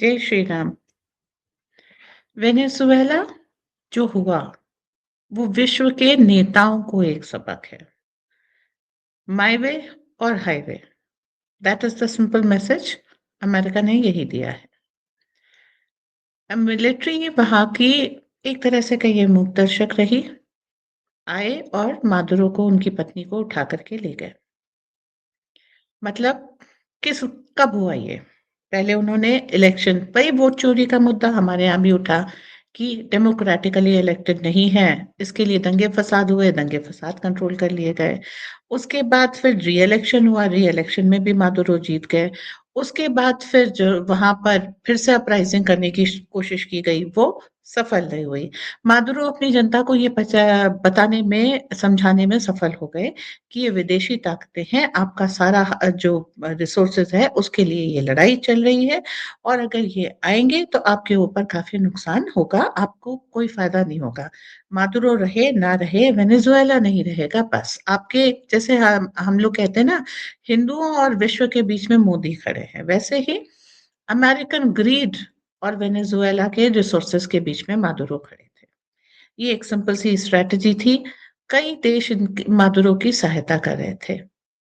जय श्री राम। वेनेजुएला जो हुआ, वो विश्व के नेताओं को एक सबक है। माय वे और highway, that is the simple message. America ने यही दिया है। मिलिट्री वहां की एक तरह से कहिए मूक दर्शक रही। आए और मादुरो को उनकी पत्नी को उठा करके ले गए। मतलब किस कब हुआ ये? पहले उन्होंने इलेक्शन, वही वोट चोरी का मुद्दा हमारे यहाँ भी उठा कि डेमोक्रेटिकली इलेक्टेड नहीं है, इसके लिए दंगे फसाद हुए, दंगे फसाद कंट्रोल कर लिए गए। उसके बाद फिर री इलेक्शन हुआ, री इलेक्शन में भी मादुरो जीत गए। उसके बाद फिर जो वहां पर फिर से अपराइजिंग करने की कोशिश की गई, वो सफल नहीं हुई। मादुरो अपनी जनता को ये बताने में, समझाने में सफल हो गए कि ये विदेशी ताकतें हैं, आपका सारा जो रिसोर्सेज है उसके लिए ये लड़ाई चल रही है, और अगर ये आएंगे तो आपके ऊपर काफी नुकसान होगा, आपको कोई फायदा नहीं होगा। मादुरो रहे ना रहे, वेनेजुएला नहीं रहेगा। बस आपके जैसे हम लोग कहते हैं ना, हिंदुओं और विश्व के बीच में मोदी खड़े हैं, वैसे ही अमेरिकन ग्रीड और वेनेजुएला के रिसोर्सेज के बीच में मादुरो खड़े थे। ये एक सिंपल सी स्ट्रेटजी थी। कई देश मादुरो की सहायता कर रहे थे।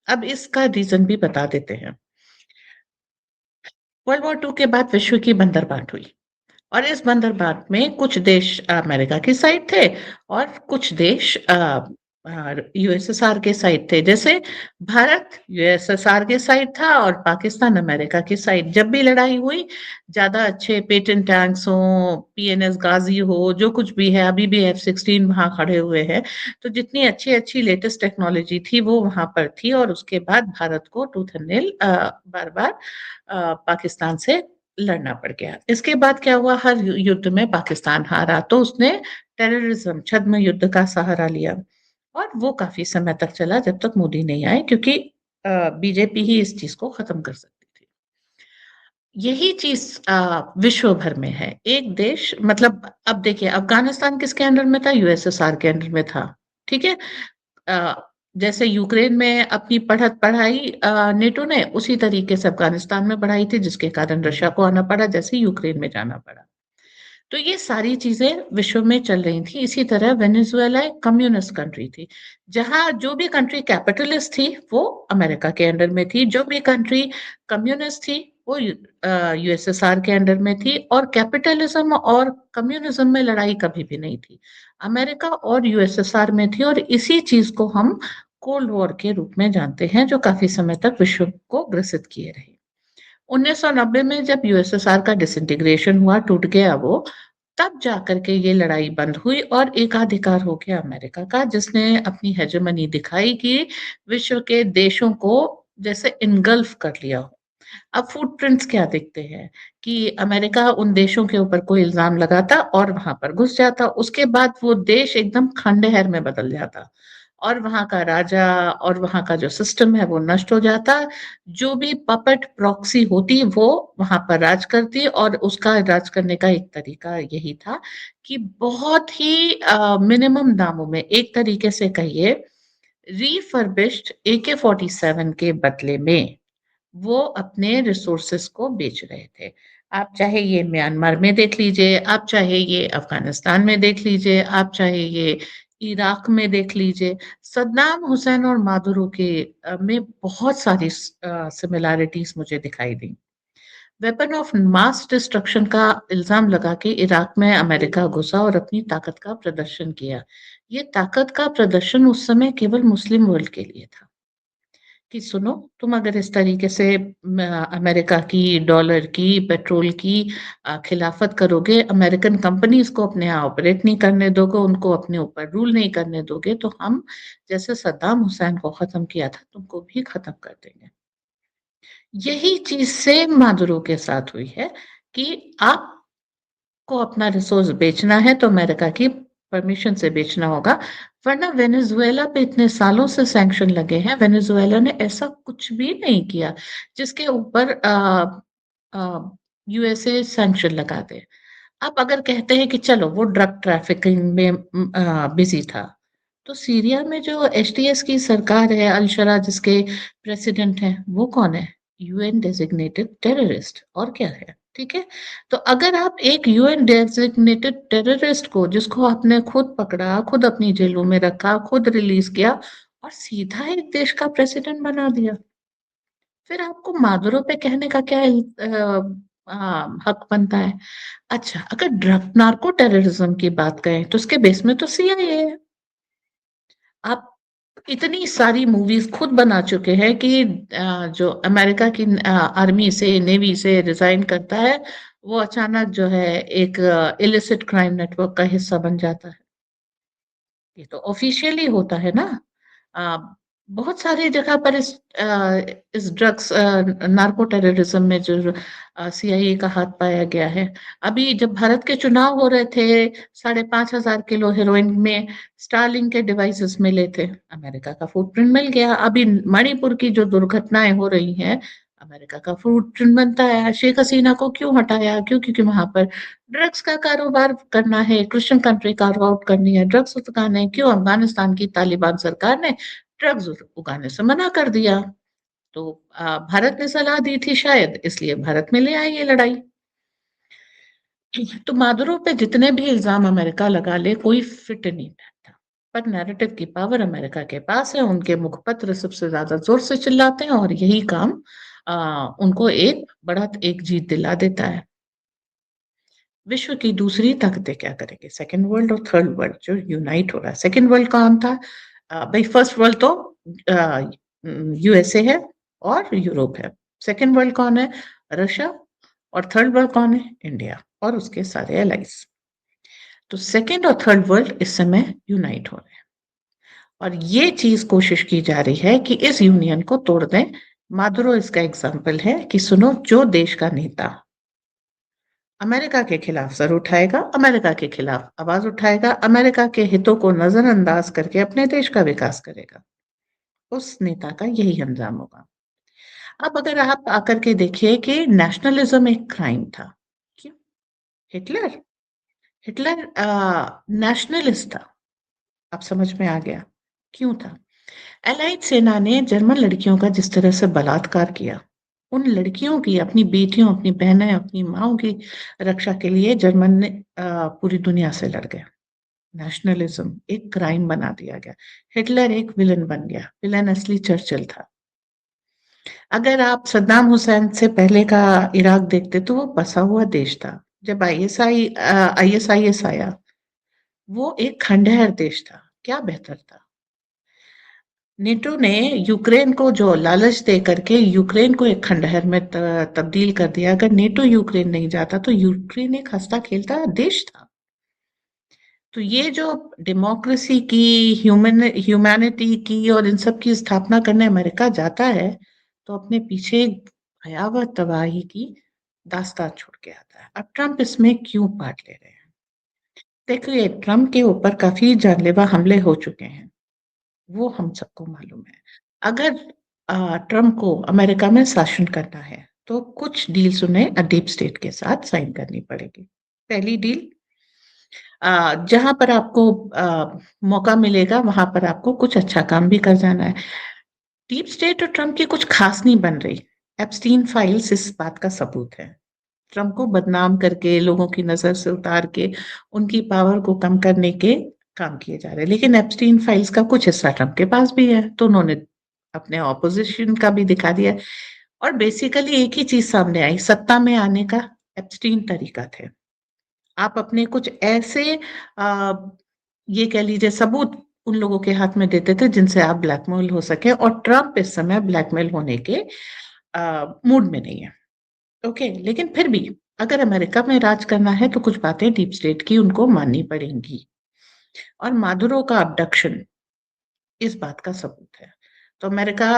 अब इसका रीजन भी बता देते हैं। वर्ल्ड वॉर टू के बाद विश्व की बंदरबाट हुई, और इस बंदरबाट में कुछ देश अमेरिका की साइड थे और कुछ देश यूएसएसआर के साइड थे। जैसे भारत यूएसएसआर के साइड था और पाकिस्तान अमेरिका की साइड। जब भी लड़ाई हुई, ज्यादा अच्छे पेटेंट टैंक्स हो, पीएनएस गाजी हो, जो कुछ भी है, अभी भी F-16 वहां खड़े हुए हैं, तो जितनी अच्छी अच्छी लेटेस्ट टेक्नोलॉजी थी वो वहां पर थी। और उसके बाद भारत को टूथ एंड नेल बार बार पाकिस्तान से लड़ना पड़ गया। इसके बाद क्या हुआ, हर युद्ध में पाकिस्तान हारा, तो उसने टेररिज्म, छद्म युद्ध का सहारा लिया, और वो काफी समय तक चला जब तक मोदी नहीं आए, क्योंकि बीजेपी ही इस चीज को खत्म कर सकती थी। यही चीज विश्व भर में है। एक देश, मतलब अब देखिए, अफगानिस्तान किसके अंडर में था? यूएसएसआर के अंडर में था। ठीक है। अ, जैसे यूक्रेन में अपनी पढ़त पढ़ाई नेटो ने, उसी तरीके से अफगानिस्तान में बढ़ाई थी, जिसके कारण रशिया को आना पड़ा, जैसे यूक्रेन में जाना पड़ा। तो ये सारी चीजें विश्व में चल रही थी। इसी तरह वेनेजुएला एक कम्युनिस्ट कंट्री थी, जहां जो भी कंट्री कैपिटलिस्ट थी वो अमेरिका के अंडर में थी, जो भी कंट्री कम्युनिस्ट थी वो यूएसएसआर के अंडर में थी। और कैपिटलिज्म और कम्युनिज्म में लड़ाई कभी भी नहीं थी, अमेरिका और यूएसएसआर में थी। और इसी चीज को हम कोल्ड वॉर के रूप में जानते हैं, जो काफी समय तक विश्व को ग्रसित किए रहे। 1990 में जब यूएसएसआर का डिसइंटीग्रेशन हुआ, टूट गया वो, तब जाकर के ये लड़ाई बंद हुई और एकाधिकार हो गया अमेरिका का, जिसने अपनी हेजेमनी दिखाई कि विश्व के देशों को जैसे इनगल्फ कर लिया हो। अब फुटप्रिंट्स क्या दिखते हैं कि अमेरिका उन देशों के ऊपर कोई इल्जाम लगाता और वहां पर घुस जाता, उसके बाद वो देश एकदम खंडहर में बदल जाता, और वहां का राजा और वहां का जो सिस्टम है वो नष्ट हो जाता। जो भी पपेट प्रॉक्सी होती वो वहां पर राज करती, और उसका राज करने का एक तरीका यही था कि बहुत ही मिनिमम दामों में, एक तरीके से कहिए रिफर्बिश्ड AK-47 के बदले में वो अपने रिसोर्सेस को बेच रहे थे। आप चाहे ये म्यांमार में देख लीजिए, आप चाहे ये अफगानिस्तान में देख लीजिए, आप चाहे ये इराक में देख लीजिए। सद्दाम हुसैन और मादुरो के में बहुत सारी सिमिलैरिटीज मुझे दिखाई दी। वेपन ऑफ मास डिस्ट्रक्शन का इल्जाम लगा के इराक में अमेरिका घुसा और अपनी ताकत का प्रदर्शन किया। ये ताकत का प्रदर्शन उस समय केवल मुस्लिम वर्ल्ड के लिए था कि सुनो, तुम अगर इस तरीके से अमेरिका की, डॉलर की, पेट्रोल की खिलाफत करोगे, अमेरिकन कंपनीज को अपने यहाँ ऑपरेट नहीं करने दोगे, उनको अपने ऊपर रूल नहीं करने दोगे, तो हम जैसे सद्दाम हुसैन को खत्म किया था तुमको भी खत्म कर देंगे। यही चीज से मादुरो के साथ हुई है कि आपको अपना रिसोर्स बेचना है तो अमेरिका की परमिशन से बेचना होगा, वरना वेनेजुएला पे इतने सालों से सैंक्शन लगे हैं, वेनेजुएला ने ऐसा कुछ भी नहीं किया जिसके ऊपर यूएसए सैंक्शन लगा दे। आप अगर कहते हैं कि चलो वो ड्रग ट्रैफिकिंग में बिजी था, तो सीरिया में जो एचटीएस की सरकार है, अल शरा जिसके प्रेसिडेंट हैं, वो कौन है? यूएन डेजिग्नेटेड टेररिस्ट, और क्या है? ठीक है? तो अगर आप एक यूएन डेज़िग्नेटेड टेररिस्ट को, जिसको आपने खुद पकड़ा, खुद अपनी जेलों में रखा, खुद रिलीज़ किया और सीधा एक देश का प्रेसिडेंट बना दिया, फिर आपको मादुरो पे कहने का क्या हक बनता है? अच्छा, अगर ड्रग नार्को टेररिज्म की बात करें, तो उसके बेस में तो सीआईए है। आप इतनी सारी मूवीज़ खुद बना चुके हैं कि जो अमेरिका की आर्मी से, नेवी से रिज़ाइन करता है, वो अचानक जो है एक इलिसिट क्राइम नेटवर्क का हिस्सा बन जाता है। ये तो ऑफिशियली होता है ना। अ, बहुत सारी जगह पर इस ड्रग्स नार्को टेररिज्म में जो सीआईए का हाथ पाया गया है। अभी जब भारत के चुनाव हो रहे थे, 5,500 किलो हेरोइन में स्टारलिंक के डिवाइसेस मिले थे। अमेरिका का फुटप्रिंट मिल गया। अभी मणिपुर की जो दुर्घटनाएं हो रही हैं, अमेरिका का फुटप्रिंट बनता है। शेख हसीना को क्यों हटाया? क्योंकि वहां पर ड्रग्स का कारोबार करना है, क्रिश्चियन कंट्री कार्व आउट करनी है, ड्रग्स उगाने हैं। क्यों अफगानिस्तान की तालिबान सरकार ने ड्रग्स उगाने से मना कर दिया? तो भारत ने सलाह दी थी शायद, इसलिए भारत में ले आई ये लड़ाई। तो मादुरो पे जितने भी इल्जाम अमेरिका लगा ले, कोई फिट नहीं बैठता। पर नैरेटिव की पावर अमेरिका के पास है। उनके मुखपत्र सबसे ज्यादा जोर से चिल्लाते हैं और यही काम उनको एक बढ़त, एक जीत दिला देता है। विश्व की दूसरी ताकतें क्या करेंगे? सेकेंड वर्ल्ड और थर्ड वर्ल्ड जो यूनाइट हो रहा है। सेकेंड वर्ल्ड कौन था? भाई फर्स्ट वर्ल्ड तो यूएसए है और यूरोप है। सेकेंड वर्ल्ड कौन है? रशिया। और थर्ड वर्ल्ड कौन है? इंडिया और उसके सारे एलाइज। तो सेकेंड और थर्ड वर्ल्ड इस समय यूनाइट हो रहे हैं और ये चीज कोशिश की जा रही है कि इस यूनियन को तोड़ दें। मादुरो इसका एग्जाम्पल है कि सुनो, जो देश का नेता अमेरिका के खिलाफ सर उठाएगा, अमेरिका के खिलाफ आवाज उठाएगा, अमेरिका के हितों को नजरअंदाज करके अपने देश का विकास करेगा, उस नेता का यही अंजाम होगा। अब अगर आप आकर के देखिए कि नेशनलिज्म एक क्राइम था। क्यों? हिटलर हिटलर नेशनलिस्ट था। अब समझ में आ गया क्यों था। एलाइड सेना ने जर्मन लड़कियों का जिस तरह से बलात्कार किया, उन लड़कियों की, अपनी बेटियों, अपनी बहनें, अपनी माओ की रक्षा के लिए जर्मन ने पूरी दुनिया से लड़ गए। नेशनलिज्म एक क्राइम बना दिया गया। हिटलर एक विलन बन गया। विलन असली चर्चिल था। अगर आप सद्दाम हुसैन से पहले का इराक देखते तो वो बसा हुआ देश था। जब आईएसआईएस आया, वो एक खंडहर देश था। क्या बेहतर था? नेटो ने यूक्रेन को जो लालच दे करके यूक्रेन को एक खंडहर में तब्दील कर दिया। अगर नेटो यूक्रेन नहीं जाता तो यूक्रेन एक हंसता खेलता देश था। तो ये जो डेमोक्रेसी की, ह्यूमैनिटी की और इन सब की स्थापना करने अमेरिका जाता है, तो अपने पीछे एक भयावह तबाही की दास्तान छोड़ के आता है। अब ट्रंप इसमें क्यों पार्ट ले रहे हैं? देखिए, ट्रंप के ऊपर काफी जानलेवा हमले हो चुके हैं, वो हम सबको मालूम है। अगर ट्रंप को अमेरिका में शासन करना है, तो कुछ डील्स उन्हें डीप स्टेट के साथ साइन करनी पड़ेगी। पहली डील, जहां पर आपको मौका मिलेगा, वहां पर आपको कुछ अच्छा काम भी कर जाना है। डीप स्टेट और ट्रंप की कुछ खास नहीं बन रही। एप्स्टीन फाइल्स इस बात का सबूत है। ट्रंप को बदनाम करके, लोगों की नजर से उतार के, उनकी पावर को कम करने के काम किए जा रहे हैं। लेकिन एप्स्टीन फाइल्स का कुछ हिस्सा ट्रंप के पास भी है, तो उन्होंने अपने ऑपोजिशन का भी दिखा दिया। और बेसिकली एक ही चीज सामने आई, सत्ता में आने का एप्स्टीन तरीका थे। आप अपने कुछ ऐसे आ, ये कह लीजिए सबूत उन लोगों के हाथ में देते थे जिनसे आप ब्लैकमेल हो सके, और ट्रंप इस समय ब्लैकमेल होने के मूड में नहीं है। ओके, लेकिन फिर भी अगर अमेरिका में राज करना है तो कुछ बातें डीप स्टेट की उनको माननी पड़ेंगी। और मादुरो का अबडक्शन इस बात का सबूत है। तो अमेरिका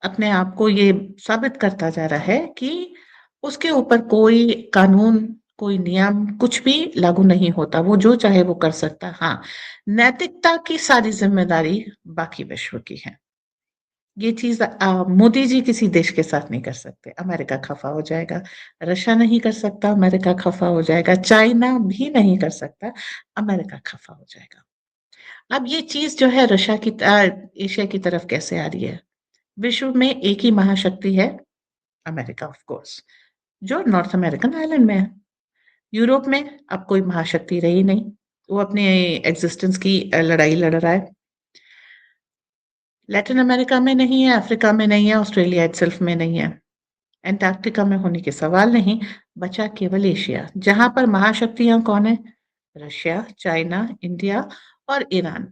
अपने आप को ये साबित करता जा रहा है कि उसके ऊपर कोई कानून, कोई नियम, कुछ भी लागू नहीं होता। वो जो चाहे वो कर सकता है। हाँ, नैतिकता की सारी जिम्मेदारी बाकी विश्व की है। ये चीज मोदी जी किसी देश के साथ नहीं कर सकते, अमेरिका खफा हो जाएगा। रशिया नहीं कर सकता, अमेरिका खफा हो जाएगा। चाइना भी नहीं कर सकता, अमेरिका खफा हो जाएगा। अब ये चीज जो है रशिया की एशिया की तरफ कैसे आ रही है? विश्व में एक ही महाशक्ति है, अमेरिका ऑफ कोर्स। जो नॉर्थ अमेरिकन आइलैंड में है। यूरोप में अब कोई महाशक्ति रही नहीं, वो अपने एग्जिस्टेंस की लड़ाई लड़ रहा है। लैटिन अमेरिका में नहीं है, अफ्रीका में नहीं है, ऑस्ट्रेलिया इटसेल्फ में नहीं है, एंटार्क्टिका में होने के सवाल नहीं। बचा केवल एशिया, जहां पर महाशक्तियां कौन है? रशिया, चाइना, इंडिया और ईरान।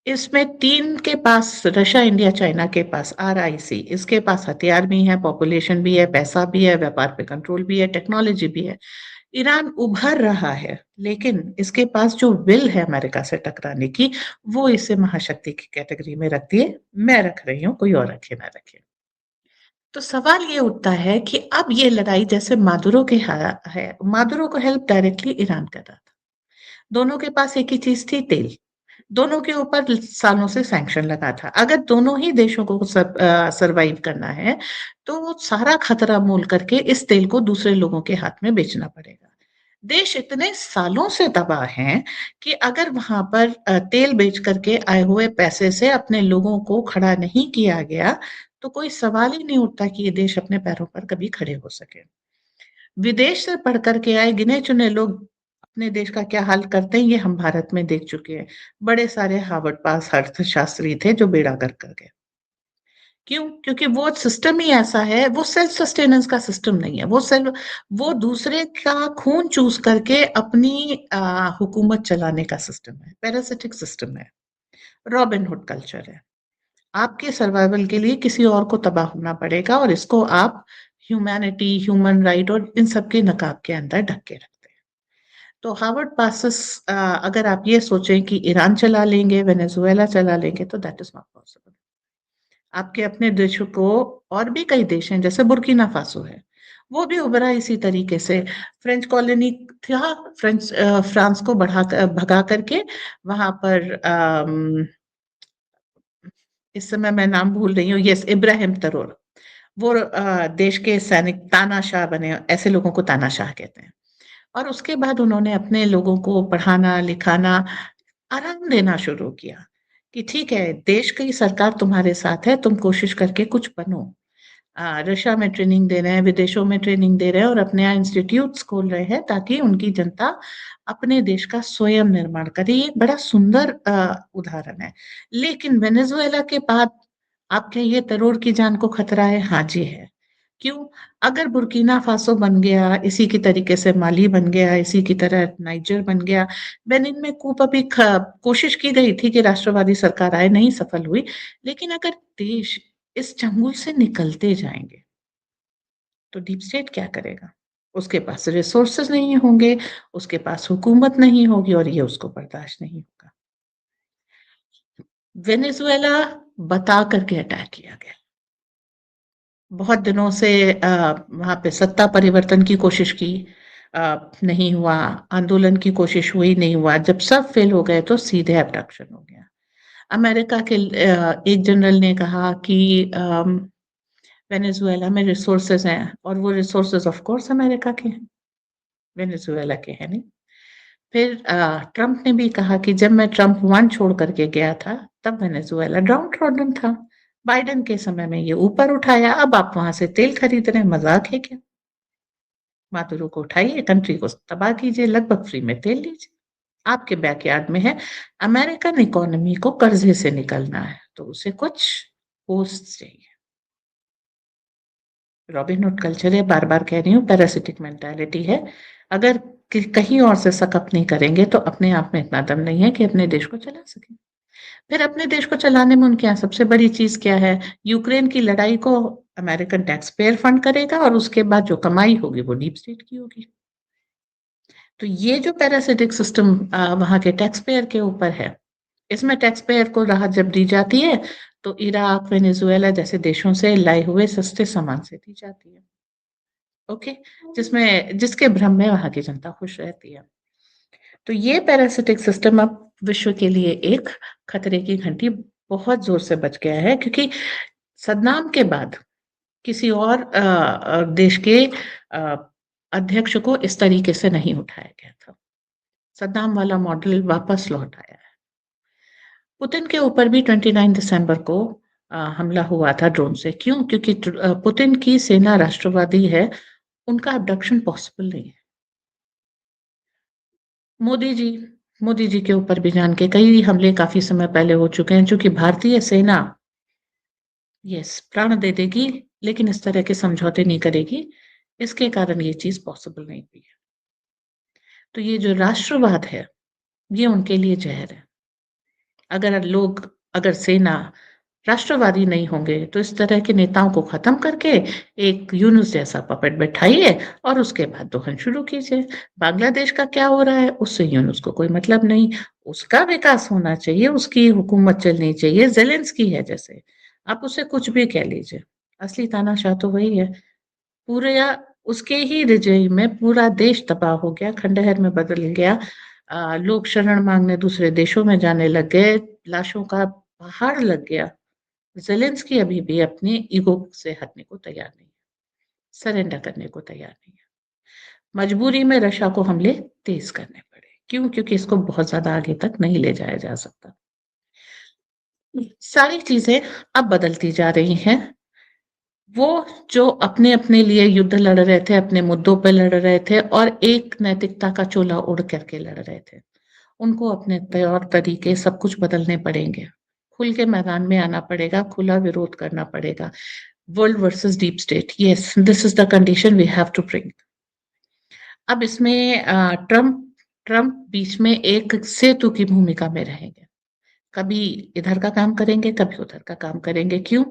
इसमें तीन के पास, रशिया, इंडिया, चाइना के पास RIC, इसके पास हथियार भी है, पॉपुलेशन भी है, पैसा भी है, व्यापार पे कंट्रोल भी है, टेक्नोलॉजी भी है। ईरान उभर रहा है, लेकिन इसके पास जो विल है अमेरिका से टकराने की, वो इसे महाशक्ति की कैटेगरी में रखती है। मैं रख रही हूँ, कोई और रखे ना रखे। तो सवाल ये उठता है कि अब ये लड़ाई जैसे मादुरो के है, मादुरो को हेल्प डायरेक्टली ईरान कर रहा था। दोनों के पास एक ही चीज थी, तेल। दोनों के ऊपर सालों से सैंक्शन लगा था। अगर दोनों ही देशों को सरवाइव करना है, तो सारा खतरा मोल करके इस तेल को दूसरे लोगों के हाथ में बेचना पड़ेगा। देश इतने सालों से तबाह हैं कि अगर वहां पर तेल बेच करके आए हुए पैसे से अपने लोगों को खड़ा नहीं किया गया, तो कोई सवाल ही नहीं उठता कि ये देश अपने पैरों पर कभी खड़े हो सके। विदेश से पढ़ कर के आए गिने चुने लोग अपने देश का क्या हाल करते हैं, ये हम भारत में देख चुके हैं। बड़े सारे हार्वर्ड पास अर्थशास्त्री थे जो बेड़ा कर कर गए। क्यों? क्योंकि वो सिस्टम ही ऐसा है, वो सेल्फ सस्टेनेंस का सिस्टम नहीं है, वो दूसरे का खून चूस करके अपनी हुकूमत चलाने का सिस्टम है, पैरासिटिक सिस्टम है, रॉबिन हुड कल्चर है। आपके सर्वाइवल के लिए किसी और को तबाह होना पड़ेगा, और इसको आप ह्यूमैनिटी, ह्यूमन राइट और इन सब के नकाब के अंदर ढक के रखते हैं। तो हार्वर्ड पासेस, अगर आप ये सोचें कि ईरान चला लेंगे, वेनेजुएला चला लेंगे, तो दैट इज नॉट पॉसिबल। आपके अपने देशों को, और भी कई देश हैं जैसे बुर्किना फासो है, वो भी उभरा इसी तरीके से। फ्रेंच कॉलोनी था, फ्रांस को भगा करके वहां पर इस समय मैं नाम भूल रही हूँ, यस, इब्राहिम तरोर, वो देश के सैनिक तानाशाह बने, ऐसे लोगों को तानाशाह कहते हैं। और उसके बाद उन्होंने अपने लोगों को पढ़ाना लिखाना, आराम देना शुरू किया कि ठीक है, देश की सरकार तुम्हारे साथ है, तुम कोशिश करके कुछ बनो। रशिया में ट्रेनिंग दे रहे हैं, विदेशों में ट्रेनिंग दे रहे हैं, और अपने यहाँ इंस्टीट्यूट्स खोल रहे हैं ताकि उनकी जनता अपने देश का स्वयं निर्माण करे। ये बड़ा सुंदर उदाहरण है। लेकिन वेनेजुएला के बाद आपके ये तरोर की जान को खतरा है? हाँ जी है। क्यों? अगर बुर्किना फासो बन गया, इसी की तरीके से माली बन गया, इसी की तरह नाइजर बन गया, बेनिन में कूप अभी कोशिश की गई थी कि राष्ट्रवादी सरकार आए, नहीं सफल हुई। लेकिन अगर देश इस चंगुल से निकलते जाएंगे, तो डीप स्टेट क्या करेगा? उसके पास रिसोर्सेज नहीं होंगे, उसके पास हुकूमत नहीं होगी, और ये उसको बर्दाश्त नहीं होगा। वेनेजुएला बता करके अटैक किया गया। बहुत दिनों से वहां पे सत्ता परिवर्तन की कोशिश की, नहीं हुआ। आंदोलन की कोशिश हुई, नहीं हुआ। जब सब फेल हो गए, तो सीधे अब्डक्शन हो गया। अमेरिका के एक जनरल ने कहा कि वेनेजुएला में रिसोर्सेज हैं, और वो रिसोर्सेज ऑफ कोर्स अमेरिका के हैं, वेनेजुएला के हैं नहीं। फिर ट्रंप ने भी कहा कि जब मैं ट्रंप 1 छोड़ करके गया था, तब वेनेजुएला डाउन ट्रॉडन था। बाइडेन के समय में ये ऊपर उठाया, अब आप वहां से तेल खरीद रहे हैं, मजाक है क्या? मादुरो को उठाइए, कंट्री को तबाह कीजिए, लगभग फ्री में तेल लीजिए, आपके बैकयार्ड में है। अमेरिकन इकोनॉमी को कर्जे से निकलना है, तो उसे कुछ होस्ट चाहिए। रॉबिनहुड कल्चर है, बार बार कह रही हूँ, पैरासिटिक मेंटालिटी है। अगर कहीं और से सकअप नहीं करेंगे, तो अपने आप में इतना दम नहीं है कि अपने देश को चला सके। फिर अपने देश को चलाने में उनके यहाँ सबसे बड़ी चीज क्या है? यूक्रेन की लड़ाई को अमेरिकन टैक्स पेयर फंड करेगा, और उसके बाद जो कमाई होगी वो डीप स्टेट की होगी। तो ये जो पैरासिटिक सिस्टम वहां के टैक्स पेयर के ऊपर है, इसमें टैक्स पेयर को राहत जब दी जाती है, तो इराक, वेनेजुएला जैसे देशों से लाए हुए सस्ते सामान से दी जाती है। ओके, जिसके भ्रम में वहां की जनता खुश रहती है। तो ये पैरासिटिक सिस्टम अब विश्व के लिए एक खतरे की घंटी बहुत जोर से बज गया है, क्योंकि सद्दाम के बाद किसी और देश के अध्यक्ष को इस तरीके से नहीं उठाया गया था। सद्दाम वाला मॉडल वापस लौट आया है। पुतिन के ऊपर भी 29 दिसंबर को हमला हुआ था ड्रोन से। क्यों? क्योंकि पुतिन की सेना राष्ट्रवादी है, उनका अबडक्शन पॉसिबल नहीं है। मोदी जी मोदी जी के ऊपर भी जान के कई हमले काफ़ी समय पहले हो चुके हैं, चूँकि भारतीय सेना यस, प्राण दे देगी, लेकिन इस तरह के समझौते नहीं करेगी, इसके कारण ये चीज़ पॉसिबल नहीं हुई है। तो ये जो राष्ट्रवाद है, ये उनके लिए ज़हर है। अगर सेना राष्ट्रवादी नहीं होंगे, तो इस तरह के नेताओं को खत्म करके एक यूनुस जैसा पपेट बैठाइए और उसके बाद दोहन शुरू कीजिए। बांग्लादेश का क्या हो रहा है, उससे यूनुस को कोई मतलब नहीं। उसका विकास होना चाहिए, उसकी हुकूमत चलनी चाहिए, ज़ेलेंस्की है जैसे, आप उसे कुछ भी कह लीजिए। असली तानाशाह तो वही है। पूरे या उसके ही रिजाई में पूरा देश तबाह हो गया, खंडहर में बदल गया। लोग शरण मांगने दूसरे देशों में जाने लग गए, लाशों का पहाड़ लग गया। ज़ेलेंस्की अभी भी अपनी ईगो से हटने को तैयार नहीं है, सरेंडर करने को तैयार नहीं है। मजबूरी में रशिया को हमले तेज करने पड़े। क्यों? क्योंकि इसको बहुत ज़्यादा आगे तक नहीं ले जाया जा सकता। सारी चीज़ें अब बदलती जा रही हैं। वो जो अपने-अपने लिए युद्ध लड़ रहे थे, अपने मुद्दों पे लड़ रहे थे और एक नैतिकता का चोला ओढ़ करके लड़ रहे थे। उनको अपने तौर तरीके सब कुछ बदलने पड़ेंगे। खुल के मैदान में आना पड़ेगा, खुला विरोध करना पड़ेगा। World versus deep state, yes, this is the condition we have to bring. अब इसमें ट्रम्प ट्रम्प बीच में एक सेतु की भूमिका में रहेंगे। कभी इधर का काम करेंगे, कभी उधर का काम करेंगे। क्यों?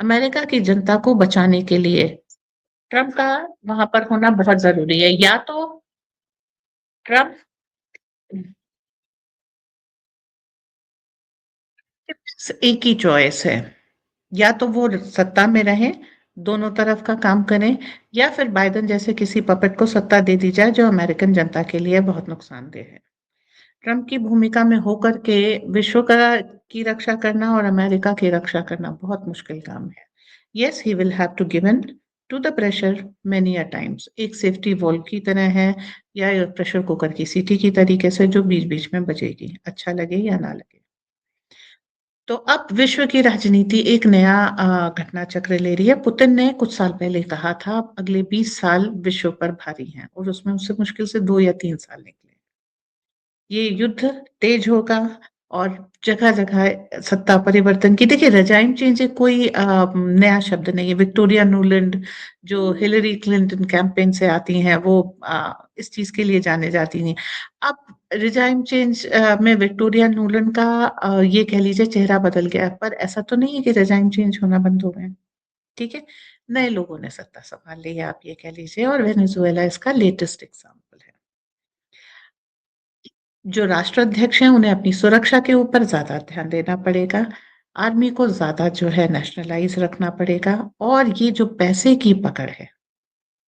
अमेरिका की जनता को बचाने के लिए ट्रम्प का वहाँ पर होना बहुत ज़रूरी है। या तो ट्रम्प एक ही चॉइस है, या तो वो सत्ता में रहें, दोनों तरफ का काम करें, या फिर बाइडेन जैसे किसी पपेट को सत्ता दे दी जाए जो अमेरिकन जनता के लिए बहुत नुकसानदेह है। ट्रम्प की भूमिका में होकर के विश्व का की रक्षा करना और अमेरिका की रक्षा करना बहुत मुश्किल काम है। Yes, he will have to give in to the pressure many a times. एक सेफ्टी वॉल्व की तरह है, या एक प्रेशर कुकर की सीटी की तरीके से जो बीच-बीच में बजेगी, अच्छा लगे या ना लगे। तो अब विश्व की राजनीति एक नया घटना चक्र ले रही है। पुतिन ने कुछ साल पहले कहा था अगले 20 साल विश्व पर भारी हैं, और उसमें उससे मुश्किल से 2 या 3 साल निकले। ये युद्ध तेज होगा और जगह-जगह सत्ता परिवर्तन की देखिए, रेजाइम चेंज कोई नया शब्द नहीं है। विक्टोरिया नुलैंड जो हिलेरी क्लिंटन कैंपेन से आती हैं, वो इस चीज़ के लिए जाने जाती हैं। अब रेजाइम चेंज में विक्टोरिया नुलैंड का ये कह लीजिए चेहरा बदल गया है, पर ऐसा तो नहीं है कि रेजाइम चेंज होना बंद हो गए हैं, ठीक है? नए लोगों ने सत्ता संभाल ली है, आप ये कह लीजिए, और वेनेजुएला इसका लेटेस्ट एग्ज़ाम्पल है। जो राष्ट्राध्यक्ष हैं, उन्हें अपनी सुरक्षा के ऊपर ज़्यादा ध्यान देना पड़ेगा। आर्मी को ज़्यादा जो है नेशनलाइज़ रखना पड़ेगा, और ये जो पैसे की पकड़ है,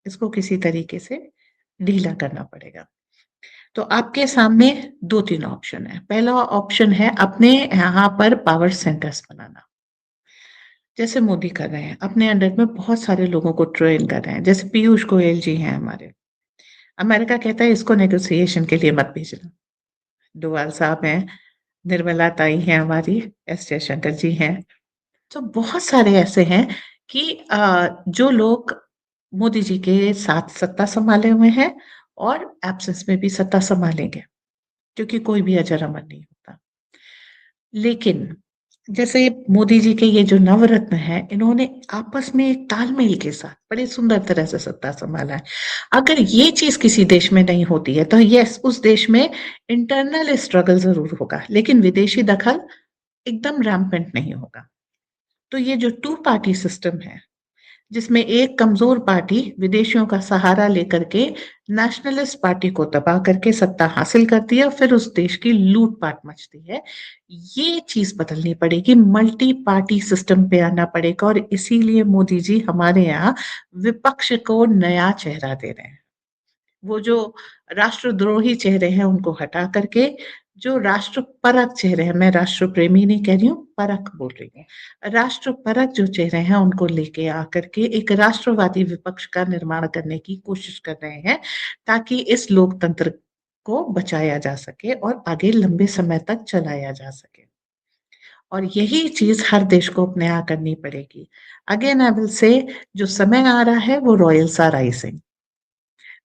इसको किसी तरीके से ढीला करना पड़ेगा। तो आपके सामने 2-3 ऑप्शन है। पहला ऑप्शन है अपने यहाँ पर पावर सेंटर्स बनाना। जैसे मोदी कर रहे हैं, अपने अंडर में बहुत सारे लोगों को ट्रेन कर रहे हैं। जैसे पीयूष गोयल जी हैं हमारे। अमेरिका कहता है इसको नेगोशिएशन के लिए मत भेजना। डोवाल साहब हैं, निर्मला ताई हैं हमारी, एस जयशंकर जी हैं। तो बहुत सारे ऐसे हैं कि जो लोग मोदी जी के साथ सत्ता सँभाले हुए हैं और एब्सेंस में भी सत्ता सँभालेंगे, क्योंकि कोई भी अजर अमर नहीं होता। लेकिन जैसे मोदी जी के ये जो नवरत्न हैं, इन्होंने आपस में एक तालमेल के साथ बड़े सुंदर तरह से सत्ता सँभाला है। अगर ये चीज़ किसी देश में नहीं होती है, तो येस, उस देश में इंटरनल स्ट्रगल ज़रूर होगा, लेकिन विदेशी दखल एकदम रैम्पेंट नहीं होगा। तो ये जो टू पार्टी सिस्टम है, जिसमें एक कमज़ोर पार्टी विदेशियों का सहारा लेकर के नेशनलिस्ट पार्टी को दबा करके सत्ता हासिल करती है और फिर उस देश की लूट-पाट मचती है। ये चीज़ बदलनी पड़ेगी, मल्टी पार्टी सिस्टम पे आना पड़ेगा, और इसीलिए मोदी जी हमारे यहाँ विपक्ष को नया चेहरा दे रहे हैं। वो जो राष्ट्रद्रोही चेहरे हैं उनको हटा करके जो राष्ट्रपरक चेहरे हैं, मैं राष्ट्र प्रेमी नहीं कह रही हूँ, परख बोल रही हूँ। राष्ट्रपरक जो चेहरे हैं उनको लेके आकर के एक राष्ट्रवादी विपक्ष का निर्माण करने की कोशिश कर रहे हैं, ताकि इस लोकतंत्र को बचाया जा सके और आगे लंबे समय तक चलाया जा सके। और यही चीज़ हर देश को अपने यहाँ करनी पड़ेगी। अगेन आई विल से, जो समय आ रहा है वो royals are rising.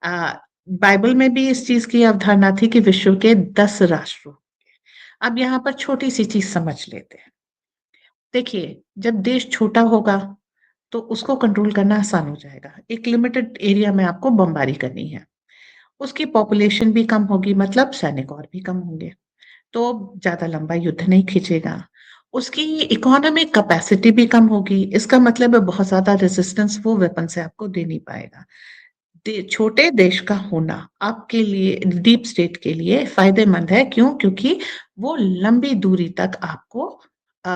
Uh, Bible में भी इस चीज़ की अवधारणा थी कि विश्व के 10 राष्ट्र होंगे। अब यहाँ पर छोटी-सी चीज़ समझ लेते हैं। देखिए, जब देश छोटा होगा, तो उसको कंट्रोल करना आसान हो जाएगा। एक लिमिटेड एरिया में आपको बमबारी करनी है। उसकी पॉपुलेशन भी कम होगी मतलब सैनिक और भी कम होंगे। तो ज़्यादा लंबा युद्ध नहीं खींचेगा। उसकी इकोनॉमिक कैपेसिटी भी कम होगी, इसका मतलब है बहुत ज़्यादा रेजिस्टेंस वो वेपन से आपको दे नहीं पाएगा। छोटे देश का होना आपके लिए डीप स्टेट के लिए फ़ायदेमंद है, क्यों? क्योंकि वो लंबी दूरी तक आपको अ,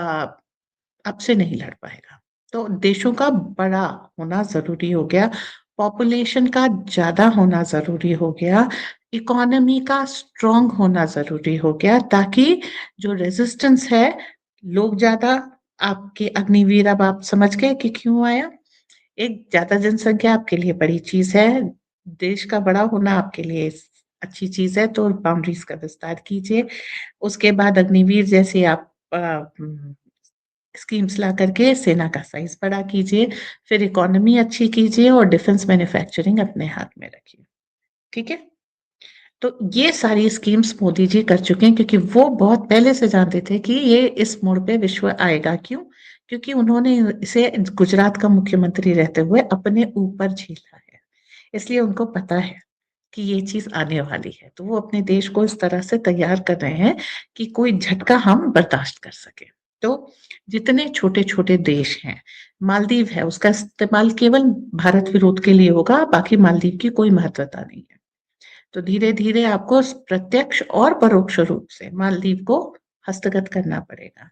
आपसे नहीं लड़ पाएगा। तो देशों का बड़ा होना ज़रूरी हो गया, पॉपुलेशन का ज़्यादा होना ज़रूरी हो गया, इकोनॉमी का स्ट्रॉन्ग होना ज़रूरी हो गया, ताकि जो रेजिस्टेंस है, लोग ज़्यादा आपके अग्निवीर अब आप समझ गए कि क्यों आया? एक ज़्यादा जनसंख्या आपके लिए बड़ी चीज़ है, देश का बड़ा होना आपके लिए अच्छी चीज़ है, तो बाउंड्रीज़ का विस्तार कीजिए। उसके बाद अग्निवीर जैसे आप स्कीम्स ला करके सेना का साइज़ बड़ा कीजिए, फिर इकोनॉमी अच्छी कीजिए और डिफेंस मैन्युफैक्चरिंग अपने हाथ में रखिए, ठीक है? तो ये सारी स्कीम्स मोदी जी कर चुके हैं, क्योंकि वो बहुत पहले से जानते थे कि ये इस मोड़ पे विश्व आएगा, क्यों? क्योंकि उन्होंने इसे गुजरात का मुख्यमंत्री रहते हुए अपने ऊपर झेला है। इसलिए उनको पता है कि ये चीज़ आने वाली है, तो वो अपने देश को इस तरह से तैयार कर रहे हैं कि कोई झटका हम बर्दाश्त कर सकें। तो जितने छोटे-छोटे देश हैं, मालदीव है, उसका इस्तेमाल केवल भारत विरोध के लिए होगा, बाकी मालदीव की कोई महत्वता नहीं है। तो धीरे-धीरे आपको प्रत्यक्ष और परोक्ष रूप से मालदीव को हस्तगत करना पड़ेगा।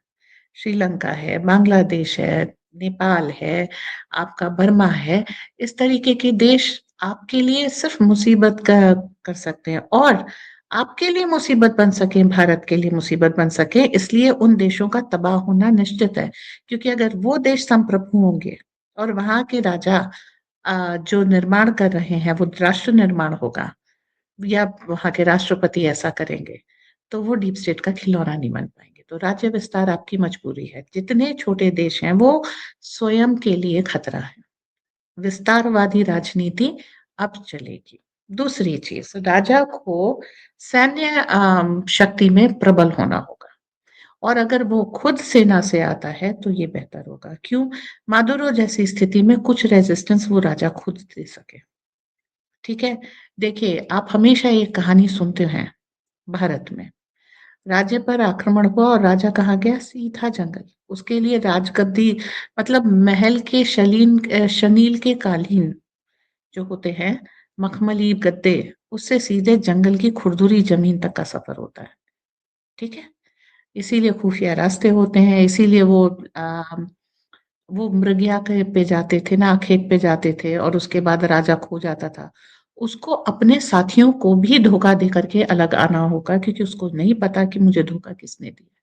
श्रीलंका है, बांग्लादेश है, नेपाल है, आपका बर्मा है, इस तरीके के देश आपके लिए सिर्फ़ मुसीबत का कर सकते हैं, और आपके लिए मुसीबत बन सकें, भारत के लिए मुसीबत बन सकें, इसलिए उन देशों का तबाह होना निश्चित है। क्योंकि अगर वो देश संप्रभु होंगे और वहाँ के राजा जो निर्माण कर रहे हैं, वो राष्ट्र निर्माण होगा, या वहाँ के राष्ट्रपति ऐसा करेंगे, तो वो डीप स्टेट का खिलौना नहीं बन पाएँगे। तो राज्य विस्तार आपकी मजबूरी है। जितने छोटे देश हैं, वो स्वयं के लिए खतरा है। विस्तारवादी राजनीति अब चलेगी। दूसरी चीज़, राजा को सैन्य शक्ति में प्रबल होना होगा, और अगर वो खुद सेना से आता है, तो ये बेहतर होगा। क्यों? मादुरो जैसी स्थिति में कुछ रेजिस्टेंस वो राजा खुद दे सके। ठीक है? देखिए, आप हमेशा एक कहानी सुनते हैं भारत में, राज्य पर आक्रमण हुआ और राजा कहाँ गया? सीधा जंगल। उसके लिए राजगद्दी मतलब महल के शनील के कालीन जो होते हैं, मखमली गद्दे, उससे सीधे जंगल की खुरदुरी ज़मीन तक का सफ़र होता है, ठीक है? इसीलिए खुफिया रास्ते होते हैं, इसीलिए वो मृगया के पे जाते थे ना, खेत पे जाते थे और उसके बाद राजा खो जाता था। उसको अपने साथियों को भी धोखा दे कर के अलग आना होगा, क्योंकि उसको नहीं पता कि मुझे धोखा किसने दिया।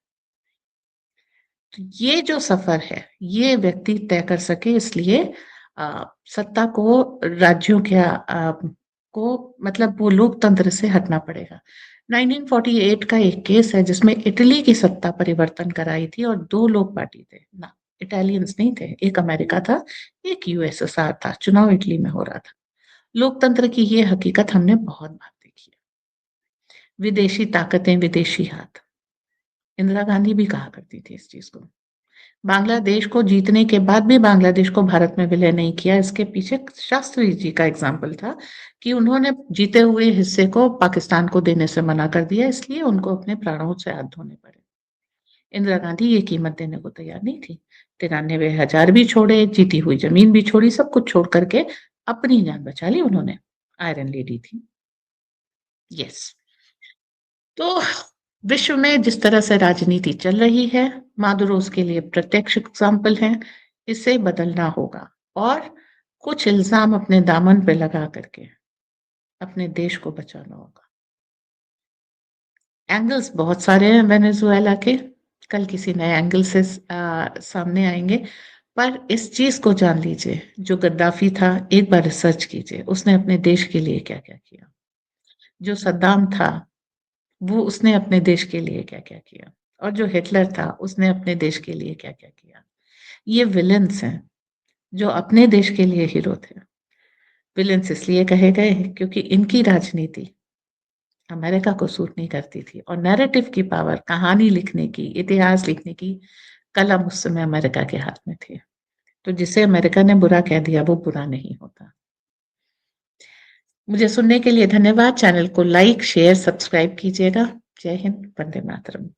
तो ये जो सफ़र है, ये व्यक्ति तय कर सके, इसलिए सत्ता को राज्यों के को मतलब वो लोकतंत्र से हटना पड़ेगा। 1948 का एक केस है जिसमें इटली की सत्ता परिवर्तन कराई थी और 2 लोग पार्टी थे। ना, इटालियंस नहीं थे, एक अमेरिका था, एक यूएसएसआर था, चुनाव इटली में हो रहा था। लोकतंत्र की ये हकीकत हमने बहुत बार देखी है। विदेशी ताकतें, विदेशी हाथ। इंदिरा गांधी भी कहा करती थी इस चीज़ को। बांग्लादेश को जीतने के बाद भी बांग्लादेश को भारत में विलय नहीं किया, इसके पीछे शास्त्री जी का एग्ज़ाम्पल था कि उन्होंने जीते हुए हिस्से को पाकिस्तान को देने से मना कर दिया, इसलिए उनको अपने प्राणों से हाथ धोने पड़े। इंदिरा गांधी ये कीमत देने को तैयार नहीं थी। 93,000 भी छोड़े, जीती हुई ज़मीन भी छोड़ी, सब कुछ छोड़ कर के अपनी जान बचा ली उन्होंने। आयरन लेडी थी। येस। तो विश्व में जिस तरह से राजनीति चल रही है, मादुरो उसके लिए प्रत्यक्ष एग्जाम्पल हैं। इसे बदलना होगा और कुछ इल्ज़ाम अपने दामन पे लगा करके अपने देश को बचाना होगा। एंगल्स बहुत सारे हैं वेनेजुएला के, कल किसी नए एंगल से सामने आएँगे। पर इस चीज़ को जान लीजिए, जो गद्दाफ़ी था, एक बार रिसर्च कीजिए, उसने अपने देश के लिए क्या-क्या किया। जो सद्दाम था, वो उसने अपने देश के लिए क्या-क्या किया, और जो हिटलर था, उसने अपने देश के लिए क्या-क्या किया। ये विलेन्स हैं, जो अपने देश के लिए हीरो थे। विलेंस इसलिए कहे गए क्योंकि इनकी राजनीति अमेरिका को सूट नहीं करती थी, और नैरेटिव की पावर, कहानी लिखने की, इतिहास लिखने की कलम उस समय अमेरिका के हाथ में थी। तो जिसे अमेरिका ने बुरा कह दिया वो बुरा नहीं होता। मुझे सुनने के लिए धन्यवाद। चैनल को लाइक, शेयर, सब्सक्राइब कीजिएगा। जय हिंद, वंदे मातरम।